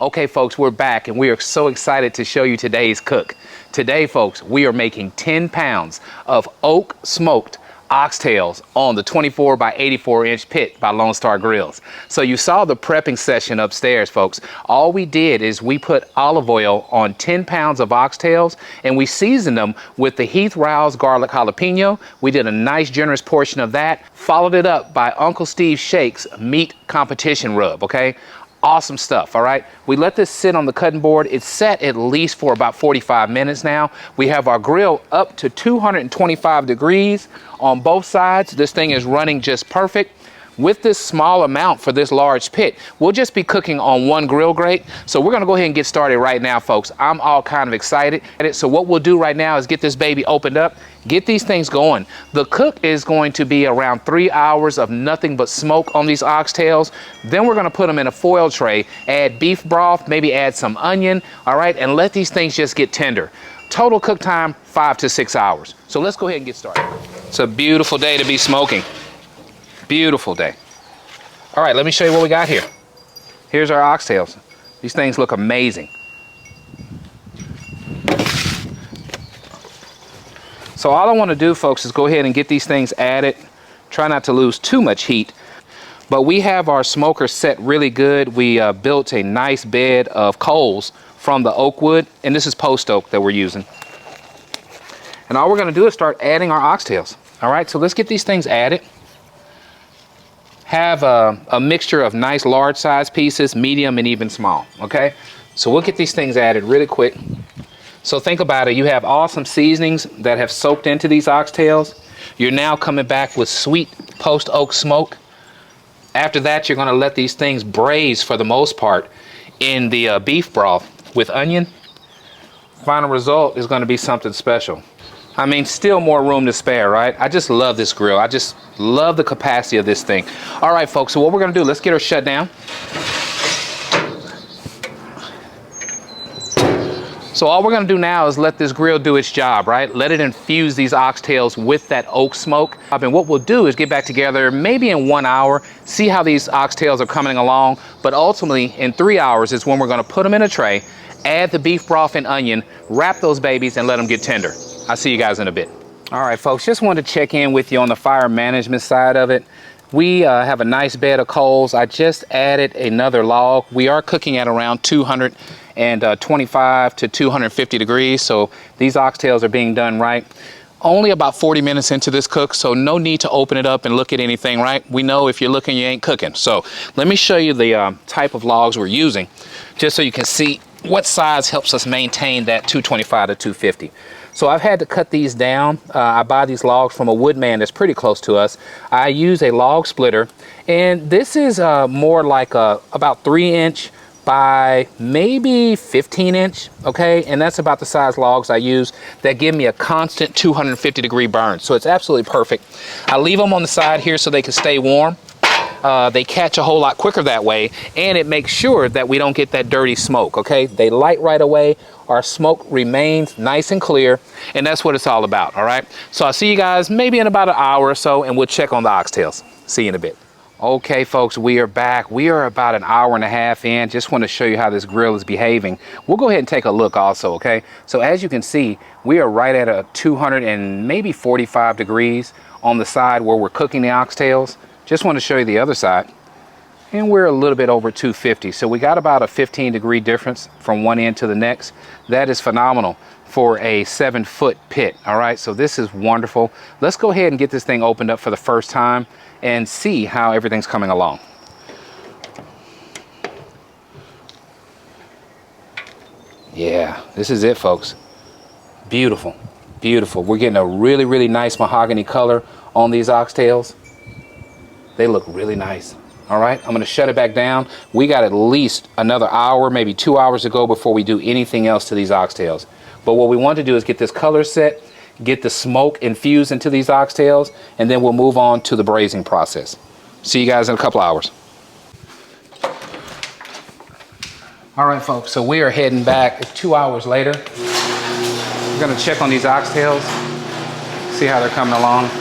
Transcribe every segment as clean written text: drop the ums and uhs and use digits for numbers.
Okay, folks, we're back and we are so excited to show you today's cook. Today, folks, we are making 10 pounds of oak smoked oxtails on the 24 by 84 inch pit by Lone Star Grillz. So you saw the prepping session upstairs, folks. All we did is we put olive oil on 10 pounds of oxtails and we seasoned them with the Heath Rouse garlic jalapeno. We did a nice generous portion of that, followed it up by Uncle Steve Shake's meat competition rub, okay? Awesome stuff, all right? We let this sit on the cutting board. It's set at least for about 45 minutes now. We have our grill up to 225 degrees on both sides. This thing is running just perfect. With this small amount for this large pit, we'll just be cooking on one grill grate. So we're gonna go ahead and get started right now, folks. I'm all kind of excited. So what we'll do right now is get this baby opened up, get these things going. The cook is going to be around 3 hours of nothing but smoke on these oxtails. Then we're gonna put them in a foil tray, add beef broth, maybe add some onion, all right, and let these things just get tender. Total cook time, 5 to 6 hours. So let's go ahead and get started. It's a beautiful day to be smoking. Beautiful day. All right, let me show you what we got here. Here's our oxtails. These things look amazing. So all I want to do, folks, is go ahead and get these things added. Try not to lose too much heat. But we have our smoker set really good. We built a nice bed of coals from the oak wood, and this is post oak that we're using. And all we're going to do is start adding our oxtails. All right, so let's get these things added. Have a mixture of nice large size pieces, medium and even small, okay? So we'll get these things added really quick. So think about it, you have awesome seasonings that have soaked into these oxtails. You're now coming back with sweet post oak smoke. After that, you're gonna let these things braise for the most part in the beef broth with onion. Final result is gonna be something special. I mean, still more room to spare, right? I just love this grill. I just love the capacity of this thing. All right, folks, so what we're gonna do, let's get her shut down. So all we're gonna do now is let this grill do its job, right? Let it infuse these oxtails with that oak smoke. And what we'll do is get back together maybe in 1 hour, see how these oxtails are coming along, but ultimately in 3 hours is when we're gonna put them in a tray, add the beef broth and onion, wrap those babies and let them get tender. I'll see you guys in a bit. All right, folks, just wanted to check in with you on the fire management side of it. We have a nice bed of coals. I just added another log. We are cooking at around 225 to 250 degrees, so these oxtails are being done right. Only about 40 minutes into this cook, so no need to open it up and look at anything, right? We know if you're looking, you ain't cooking. So let me show you the type of logs we're using, just so you can see what size helps us maintain that 225 to 250. So I've had to cut these down. I buy these logs from a woodman that's pretty close to us. I use a log splitter, and this is more like about 3-inch by maybe 15-inch, okay? And that's about the size logs I use that give me a constant 250 degree burn. So it's absolutely perfect. I leave them on the side here so they can stay warm. They catch a whole lot quicker that way, and it makes sure that we don't get that dirty smoke, okay? They light right away. Our smoke remains nice and clear, and that's what it's all about, all right? So I'll see you guys maybe in about an hour or so, and we'll check on the oxtails. See you in a bit. Okay, folks, we are back. We are about an hour and a half in. Just want to show you how this grill is behaving. We'll go ahead and take a look also, okay? So as you can see, we are right at a 200 and maybe 45 degrees on the side where we're cooking the oxtails. Just want to show you the other side. And we're a little bit over 250. So we got about a 15-degree difference from one end to the next. That is phenomenal for a 7-foot pit, all right? So this is wonderful. Let's go ahead and get this thing opened up for the first time and see how everything's coming along. Yeah, this is it, folks. Beautiful, beautiful. We're getting a really, really nice mahogany color on these oxtails. They look really nice. All right, I'm gonna shut it back down. We got at least another hour, maybe 2 hours to go before we do anything else to these oxtails. But what we want to do is get this color set, get the smoke infused into these oxtails, and then we'll move on to the braising process. See you guys in a couple hours. All right, folks, so we are heading back 2 hours later. We're gonna check on these oxtails, see how they're coming along.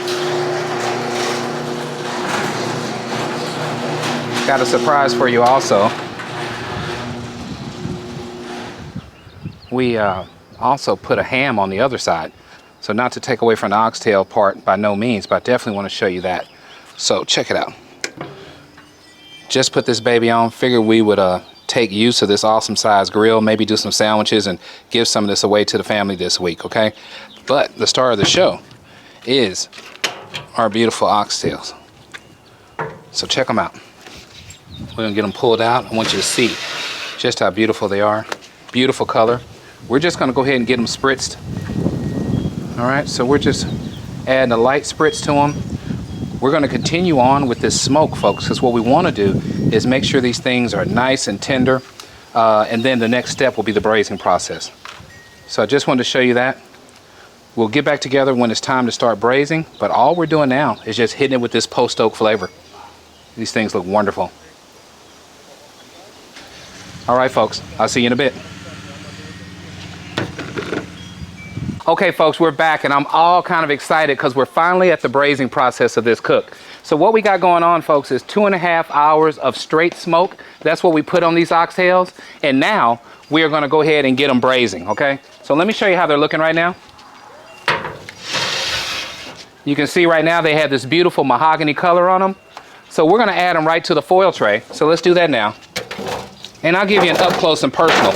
Got a surprise for you also. we also put a ham on the other side. So not to take away from the oxtail part by no means, but I definitely want to show you that. So check it out. Just put this baby on. Figured we would take use of this awesome size grill, maybe do some sandwiches and give some of this away to the family this week, okay? But the star of the show is our beautiful oxtails. So check them out. We're gonna get them pulled out. I want you to see just how beautiful they are. Beautiful color. We're just gonna go ahead and get them spritzed. All right, so we're just adding a light spritz to them. We're gonna continue on with this smoke, folks, because what we wanna do is make sure these things are nice and tender, and then the next step will be the braising process. So I just wanted to show you that. We'll get back together when it's time to start braising, but all we're doing now is just hitting it with this post oak flavor. These things look wonderful. All right, folks, I'll see you in a bit. Okay, folks, we're back, and I'm all kind of excited because we're finally at the braising process of this cook. So what we got going on, folks, is 2.5 hours of straight smoke. That's what we put on these oxtails. And now we are going to go ahead and get them braising, okay? So let me show you how they're looking right now. You can see right now they have this beautiful mahogany color on them. So we're going to add them right to the foil tray. So let's do that now. And I'll give you an up close and personal.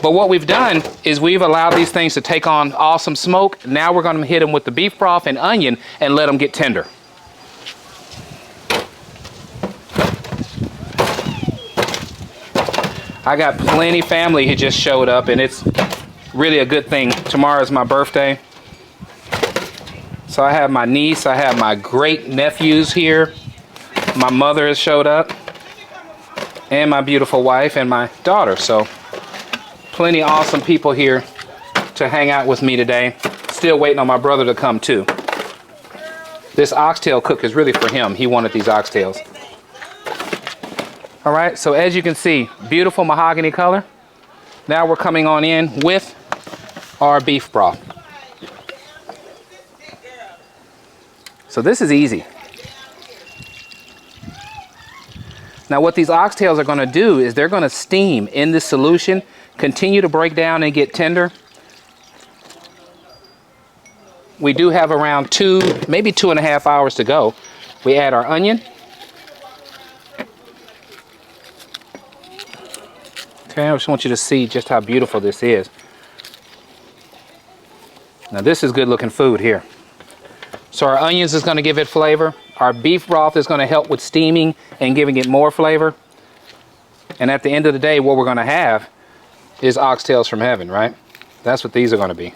But what we've done is we've allowed these things to take on awesome smoke. Now we're going to hit them with the beef broth and onion and let them get tender. I got plenty family who just showed up, and it's really a good thing. Tomorrow's my birthday. So I have my niece, I have my great nephews here. My mother has showed up, and my beautiful wife and my daughter. So plenty awesome people here to hang out with me today. Still waiting on my brother to come too. This oxtail cook is really for him. He wanted these oxtails. All right, so as you can see, beautiful mahogany color. Now we're coming on in with our beef broth. So this is easy. Now what these oxtails are going to do is they're going to steam in this solution, continue to break down and get tender. We do have around 2, maybe 2.5 hours to go. We add our onion. Okay, I just want you to see just how beautiful this is. Now this is good looking food here. So our onions is going to give it flavor. Our beef broth is going to help with steaming and giving it more flavor. And at the end of the day, what we're going to have is oxtails from heaven, right? That's what these are going to be.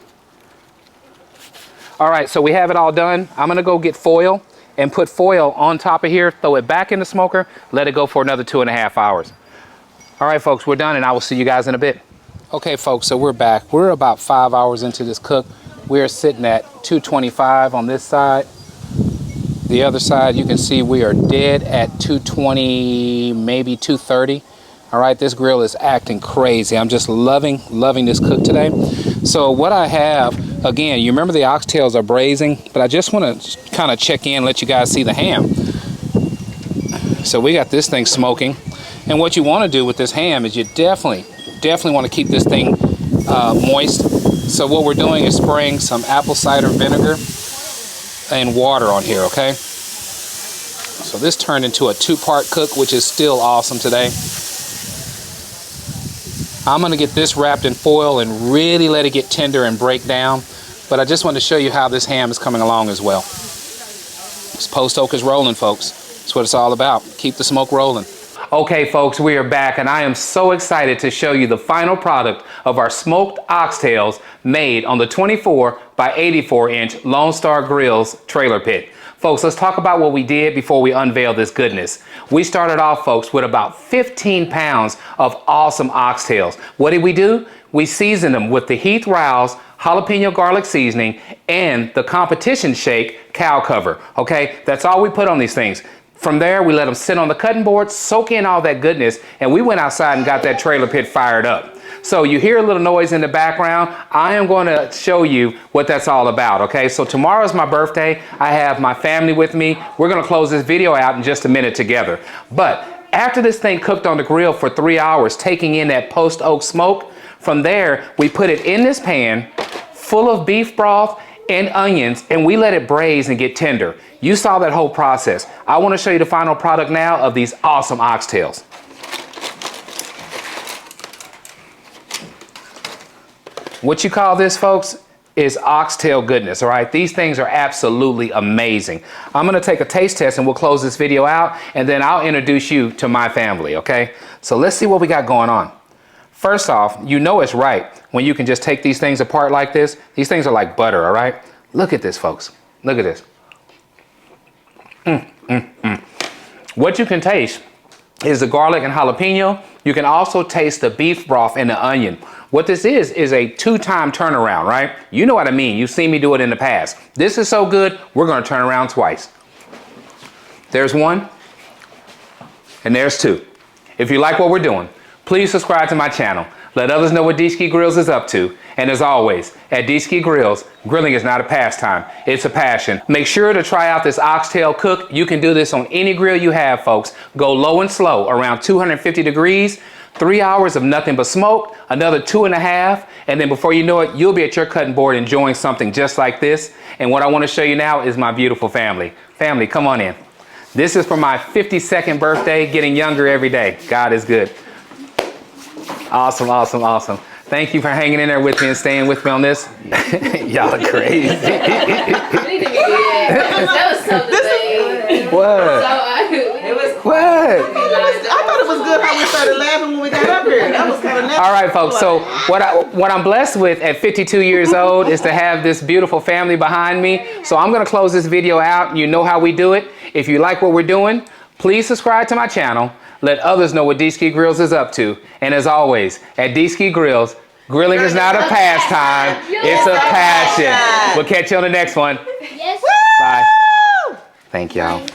All right, so we have it all done. I'm going to go get foil and put foil on top of here, throw it back in the smoker, let it go for another 2.5 hours. All right, folks, we're done, and I will see you guys in a bit. Okay, folks, so we're back. We're about 5 hours into this cook. We're sitting at 225 on this side. The other side, you can see we are dead at 220, maybe 230. All right, this grill is acting crazy. I'm just loving this cook today. So what I have, again, you remember the oxtails are braising, but I just want to kind of check in, let you guys see the ham. So we got this thing smoking. And what you want to do with this ham is you definitely want to keep this thing moist. So what we're doing is spraying some apple cider vinegar and water on here, okay? So this turned into a 2-part cook, which is still awesome today. I'm going to get this wrapped in foil and really let it get tender and break down. But I just wanted to show you how this ham is coming along as well. This post oak is rolling, folks. That's what it's all about. Keep the smoke rolling. Okay, folks, we are back, and I am so excited to show you the final product of our smoked oxtails made on the 24 by 84 inch Lone Star Grillz trailer pit. Folks, let's talk about what we did before we unveil this goodness. We started off, folks, with about 15 pounds of awesome oxtails. What did we do? We seasoned them with the Heath Rouse jalapeno garlic seasoning and the competition shake cow cover. Okay, that's all we put on these things. From there, we let them sit on the cutting board, soak in all that goodness, and we went outside and got that trailer pit fired up. So you hear a little noise in the background. I am going to show you what that's all about, okay? So tomorrow's my birthday. I have my family with me. We're going to close this video out in just a minute together. But after this thing cooked on the grill for 3 hours, taking in that post oak smoke, From there, we put it in this pan full of beef broth and onions, and we let it braise and get tender. You saw that whole process. I want to show you the final product now of these awesome oxtails. What you call this, folks, is oxtail goodness, all right? These things are absolutely amazing. I'm gonna take a taste test and we'll close this video out, and then I'll introduce you to my family, okay? So let's see what we got going on. First off, you know it's right when you can just take these things apart like this. These things are like butter, all right? Look at this, folks. Look at this. What you can taste is the garlic and jalapeno. You can also taste the beef broth and the onion. What this is a 2-time turnaround, right? You know what I mean. You've seen me do it in the past. This is so good, we're gonna turn around twice. There's one, and there's two. If you like what we're doing, please subscribe to my channel. Let others know what D-Ski Grillz is up to. And as always, at D-Ski Grillz, grilling is not a pastime, it's a passion. Make sure to try out this oxtail cook. You can do this on any grill you have, folks. Go low and slow, around 250 degrees, 3 hours of nothing but smoke, another 2.5, and then before you know it, you'll be at your cutting board enjoying something just like this. And what I want to show you now is my beautiful family. Family, come on in. This is for my 52nd birthday, getting younger every day. God is good. Awesome, awesome, awesome. Thank you for hanging in there with me and staying with me on this. Y'all are crazy. That was so good. What? What? I thought it was good how we started laughing when we got up here. That was kind of natural. All right, folks. So what I'm blessed with at 52 years old is to have this beautiful family behind me. So I'm going to close this video out. You know how we do it. If you like what we're doing, please subscribe to my channel. Let others know what D-Ski Grillz is up to. And as always, at D-Ski Grillz, grilling is not a pastime, it's a passion. We'll catch you on the next one. Yes. Bye. Thank y'all.